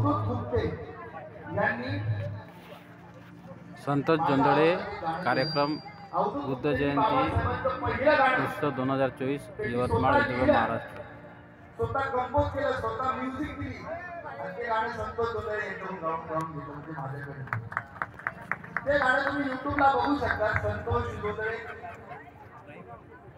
अवधूत गुप्ते यांनी संतोष जोंधळे कार्यक्रम बुद्ध जयंती उत्सव 2024 यवतमाळ विदर्भ महाराष्ट्र। स्वतः कंपोज केलं, स्वतः म्युझिक दिली आणि ते गाणं संतोष जोंधळे यांच्याकडून गाऊन घेतलं म्हणजे माझ्याकडे। ते गाणं तुम्ही युट्यूबला बघू शकता। संतोष जोंधळे,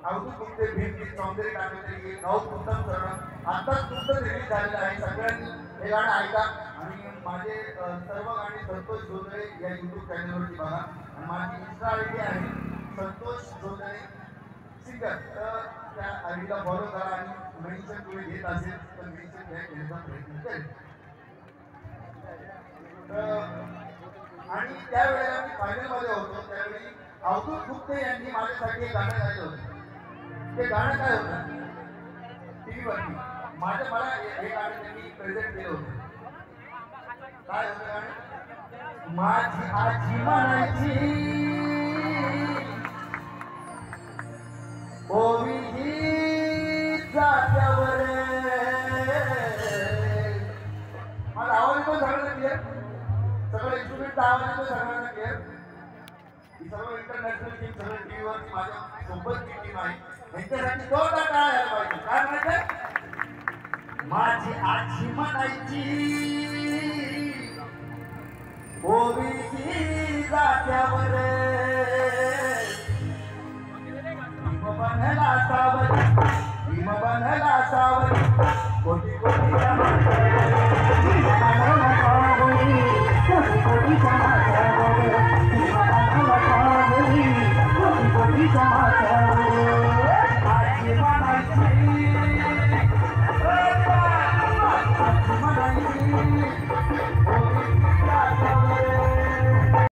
अवधूत गुप्ते, भीमगीत, सौंदर्य काकतरी, नवपुत्तम सरण आताच नुकतंच रिलीज झालेलं आहे। सगळ्यांनी हे गाणं ऐका आणि माझे सर्व गाणी संतोष जोंधळे या युट्यूब चॅनलवरती बघा आणि माझी इंस्टा आयडी आहे संतोष जोंधळे सिंगर, तर त्या आयडीला फॉलो करा आणि मेन्शन तुम्ही घेत असेल तर मेन्शन घेण्याचा प्रयत्न करेल। आणि त्यावेळेला मी फायनलमध्ये होतो, त्यावेळी अवधूत गुप्ते यांनी माझ्यासाठी एक गाणं गायलं होतं। ते गाणं काय होतं, टीव्हीवरती मला हे गाणं त्यांनी प्रेझेंट केलं होतं। काय होतं गाणं, माझी आजी म्हणायची ओवी ही जात्यावर, मला आवाज येतो सगळ्यांना क्लिअर, सगळं इन्स्ट्रुमेंटचा आवाज येतो सगळ्यांना क्लिअर। ही सर्व इंटरनॅशनल टीम सगळं टीव्हीवरती माझ्या सोबतची टीम आहे, यांच्यासाठी जोरदार टाळ्या यायला पाहिजे। काय म्हणायचं, माझी आजी म्हणायची ओवी ही जात्यावर, भीम बनला सावरी, भीम बनला सावरी, कोटी कोटी आजी म्हणायची